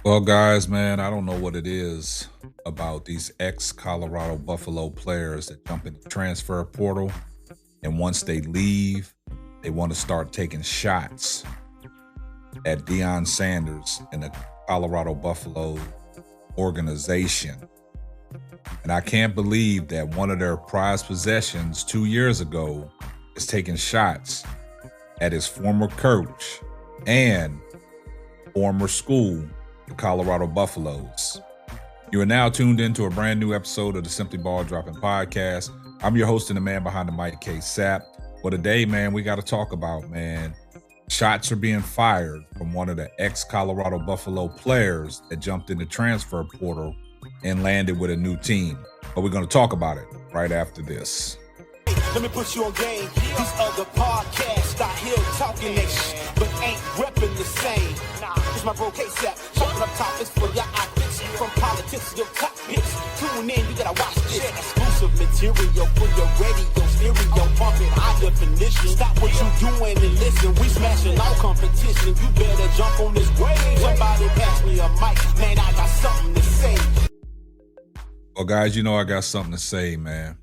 Well, guys, man, I don't know what it is about these ex-Colorado Buffalo players that jump in the transfer portal, and once they leave, they want to start taking shots at Deion Sanders and the Colorado Buffalo organization. And I can't believe that one of their prized possessions 2 years ago is taking shots at his former coach and former school, the Colorado Buffaloes. You are now tuned into a brand new episode of the Simply Ball Dropping Podcast. I'm your host and the man behind the mic, K Sapp. Well, today, man, we got to talk about, man, shots are being fired from one of the ex-Colorado Buffalo players that jumped in the transfer portal and landed with a new team. But we're going to talk about it right after this. Let me put you on game. These other podcasts out here talking that shit, but ain't repping the same. It's my bro K-Sap, chopping up topics for your optics. From politics to your top hits. Tune in, you gotta watch this. Exclusive material for your radio stereo, bumping high definition. Stop what you doing and listen. We smashing all competition. You better jump on this wave. Somebody pass me a mic, man. I got something to say. Well, guys, you know I got something to say, man.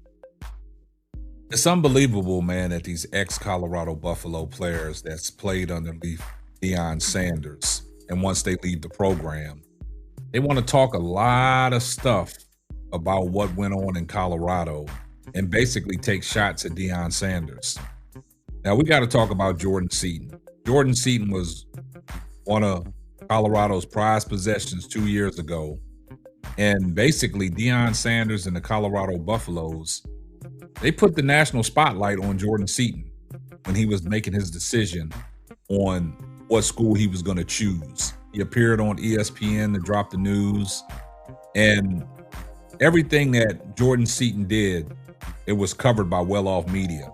It's unbelievable, man, that these ex-Colorado Buffalo players that's played underneath Deion Sanders, and once they leave the program, they want to talk a lot of stuff about what went on in Colorado and basically take shots at Deion Sanders. Now, we got to talk about Jordan Seaton. Jordan Seaton was one of Colorado's prized possessions 2 years ago, and basically Deion Sanders and the Colorado Buffaloes, they put the national spotlight on Jordan Seaton when he was making his decision on what school he was going to choose. He appeared on ESPN to drop the news, and everything that Jordan Seaton did, it was covered by well-off media.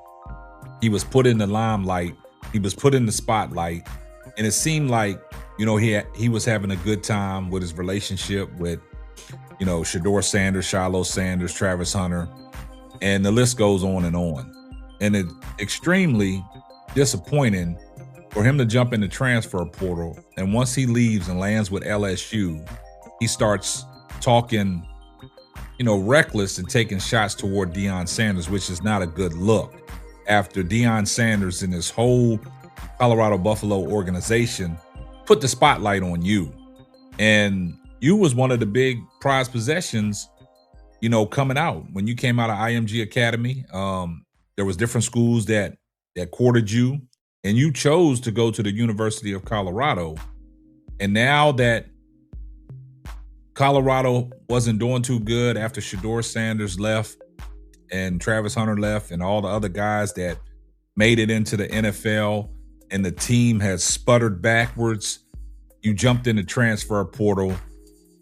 He was put in the limelight. He was put in the spotlight, and it seemed like, you know, he was having a good time with his relationship with, you know, Shedeur Sanders, Shiloh Sanders, Travis Hunter, and the list goes on. And it's extremely disappointing for him to jump in the transfer portal. And once he leaves and lands with LSU, he starts talking, you know, reckless and taking shots toward Deion Sanders, which is not a good look after Deion Sanders and his whole Colorado Buffalo organization put the spotlight on you. And you was one of the big prize possessions, you know, coming out. When you came out of IMG Academy, there was different schools that courted you, and you chose to go to the University of Colorado. And now that Colorado wasn't doing too good after Shedeur Sanders left and Travis Hunter left and all the other guys that made it into the NFL, and the team has sputtered backwards, you jumped in the transfer portal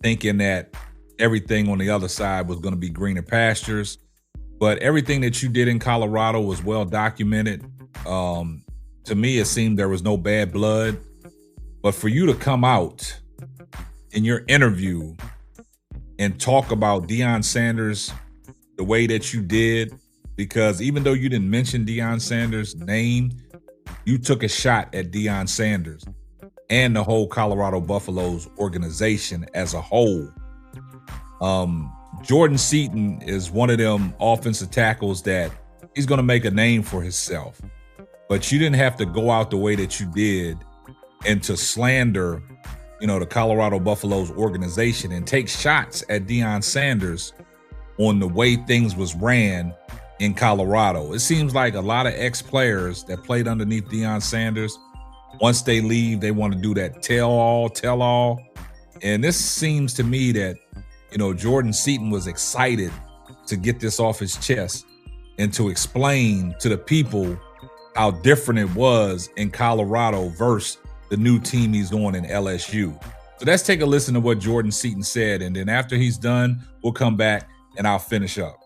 thinking that everything on the other side was going to be greener pastures. But everything that you did in Colorado was well documented. To me, it seemed there was no bad blood. But for you to come out in your interview and talk about Deion Sanders the way that you did, because even though you didn't mention Deion Sanders' name, you took a shot at Deion Sanders and the whole Colorado Buffaloes organization as a whole. Jordan Seaton is one of them offensive tackles that he's going to make a name for himself. But you didn't have to go out the way that you did and to slander, you know, the Colorado Buffaloes organization and take shots at Deion Sanders on the way things was ran in Colorado. It seems like a lot of ex-players that played underneath Deion Sanders, once they leave, they want to do that tell all. And this seems to me that, you know, Jordan Seaton was excited to get this off his chest and to explain to the people how different it was in Colorado versus the new team he's on in LSU. So let's take a listen to what Jordan Seaton said, and then after he's done, we'll come back and I'll finish up.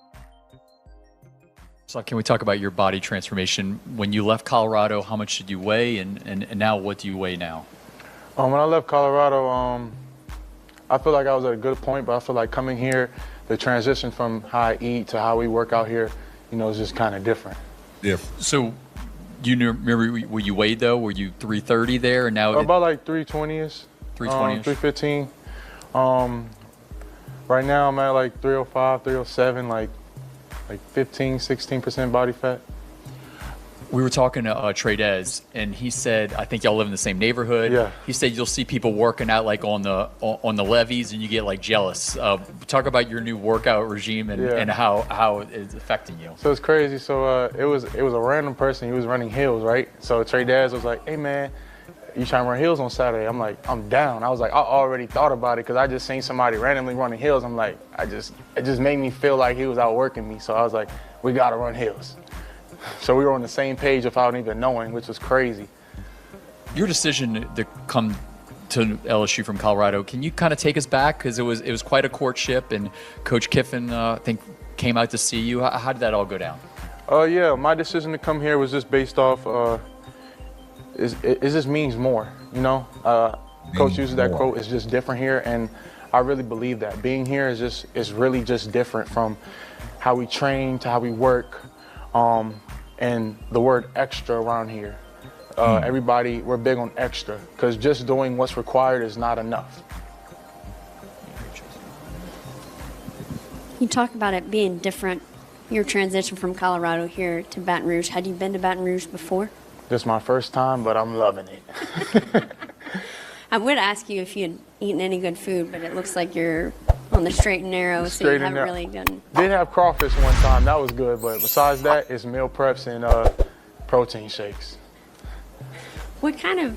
So can we talk about your body transformation? When you left Colorado, how much did you weigh, and now what do you weigh now? When I left Colorado, I feel like I was at a good point, but I feel like coming here, the transition from how I eat to how we work out here, you know, is just kind of different. Yeah. So you remember where you weighed though? Were you 330 there, and now About like 320-ish. 320-ish? 315. Um, right now I'm at like 305, 307, like 15, 16% body fat. We were talking to Tradez, and he said, I think y'all live in the same neighborhood. Yeah. He said you'll see people working out like on the levees, and you get like jealous. Talk about your new workout regime and how it's affecting you. So it's crazy. So it was a random person. He was running hills, right? So Tradez was like, "Hey man, you trying to run hills on Saturday?" I'm like, "I'm down." I was like, I already thought about it because I just seen somebody randomly running hills. I'm like, it just made me feel like he was outworking me. So I was like, we gotta run hills. So we were on the same page without even knowing, which was crazy. Your decision to come to LSU from Colorado, can you kind of take us back? Because it was quite a courtship, and Coach Kiffin, I think, came out to see you. How did that all go down? Yeah, my decision to come here was just based off, it just means more, you know? Coach uses that quote, it's just different here, and I really believe that. Being here is really just different from how we train to how we work. And the word extra around here. Everybody, we're big on extra because just doing what's required is not enough. You talk about it being different, your transition from Colorado here to Baton Rouge. Had you been to Baton Rouge before? This is my first time, but I'm loving it. I would ask you if you had eaten any good food, but it looks like you're on the straight and narrow, so you haven't really done. Did have crawfish one time, that was good, but besides that, it's meal preps and protein shakes. What kind of,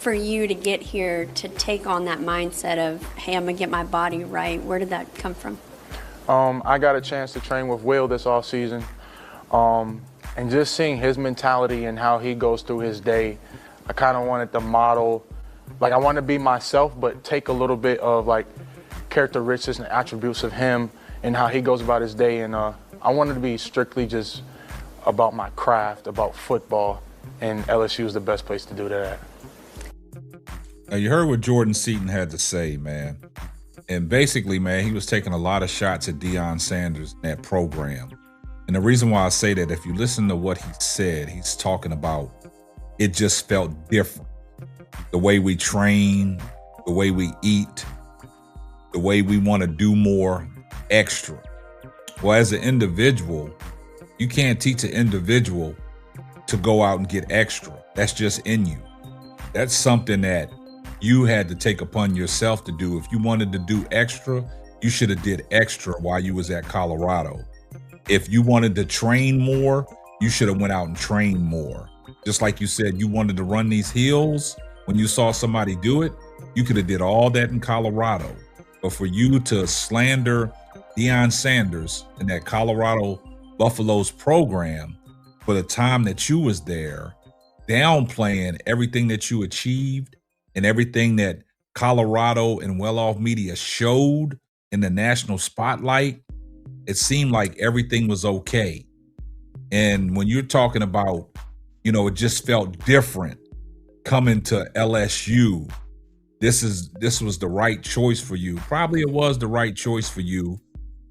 for you to get here to take on that mindset of, hey, I'm gonna get my body right, where did that come from? I got a chance to train with Will this off season, and just seeing his mentality and how he goes through his day, I kind of wanted to model, like I want to be myself, but take a little bit of like characteristics and attributes of him and how he goes about his day. And I wanted to be strictly just about my craft, about football, and LSU is the best place to do that at. Now, you heard what Jordan Seaton had to say, man. And basically, man, he was taking a lot of shots at Deion Sanders in that program. And the reason why I say that, if you listen to what he said, he's talking about it just felt different. The way we train, the way we eat, the way we want to do more extra. Well, as an individual, you can't teach an individual to go out and get extra. That's just in you. That's something that you had to take upon yourself to do. If you wanted to do extra, you should have did extra while you was at Colorado. If you wanted to train more, you should have went out and trained more. Just like you said, you wanted to run these hills. When you saw somebody do it, you could have did all that in Colorado. But for you to slander Deion Sanders and that Colorado Buffaloes program for the time that you was there, downplaying everything that you achieved and everything that Colorado and well-off media showed in the national spotlight, it seemed like everything was okay. And when you're talking about, you know, it just felt different coming to LSU, this was the right choice for you. Probably it was the right choice for you.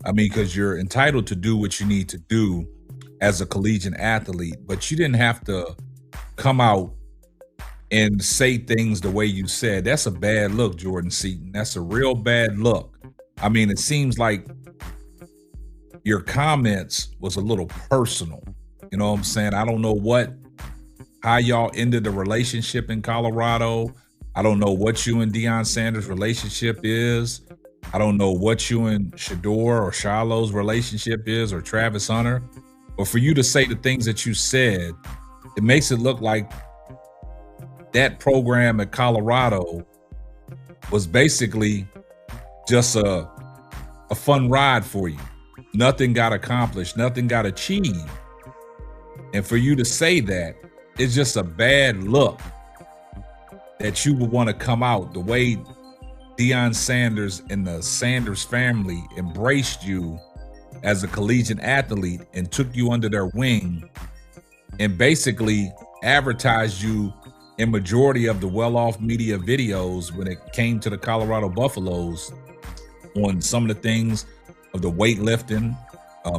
I mean, because you're entitled to do what you need to do as a collegiate athlete, but you didn't have to come out and say things the way you said. That's a bad look, Jordan Seaton. That's a real bad look. I mean, it seems like your comments was a little personal. You know what I'm saying? I don't know how y'all ended the relationship in Colorado. I don't know what you and Deion Sanders' relationship is. I don't know what you and Shador or Shiloh's relationship is, or Travis Hunter. But for you to say the things that you said, it makes it look like that program at Colorado was basically just a fun ride for you. Nothing got accomplished, nothing got achieved. And for you to say that, it's just a bad look that you would want to come out the way Deion Sanders and the Sanders family embraced you as a collegiate athlete and took you under their wing and basically advertised you in majority of the well-off media videos when it came to the Colorado Buffaloes on some of the things of the weightlifting,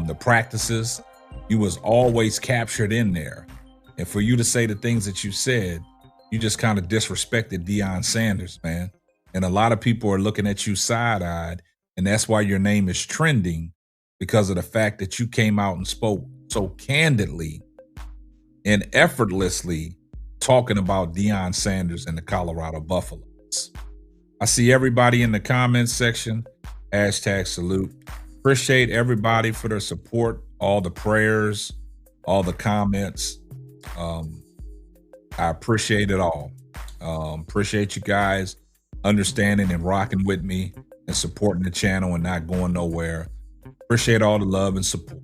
the practices. You was always captured in there. And for you to say the things that you said, you just kind of disrespected Deion Sanders, man. And a lot of people are looking at you side-eyed, and that's why your name is trending, because of the fact that you came out and spoke so candidly and effortlessly talking about Deion Sanders and the Colorado Buffaloes. I see everybody in the comments section. #salute. Appreciate everybody for their support, all the prayers, all the comments. I appreciate it all. Appreciate you guys understanding and rocking with me and supporting the channel and not going nowhere. Appreciate all the love and support.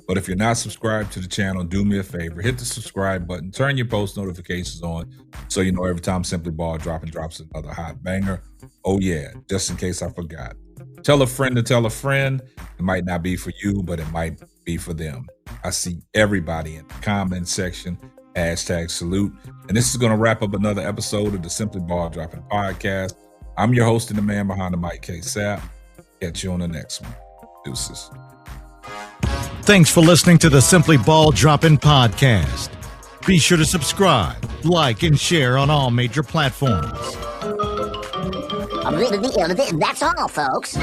But if you're not subscribed to the channel, do me a favor, hit the subscribe button, turn your post notifications on so you know every time Simply Ball drops another hot banger. Oh yeah, just in case I forgot. Tell a friend to tell a friend. It might not be for you, but it might be for them. I see everybody in the comment section. #salute. And this is going to wrap up another episode of the Simply Ball Dropping Podcast. I'm your host and the man behind the mic, K-Sap. Catch you on the next one. Deuces. Thanks for listening to the Simply Ball Dropping Podcast. Be sure to subscribe, like, and share on all major platforms. That's all, folks.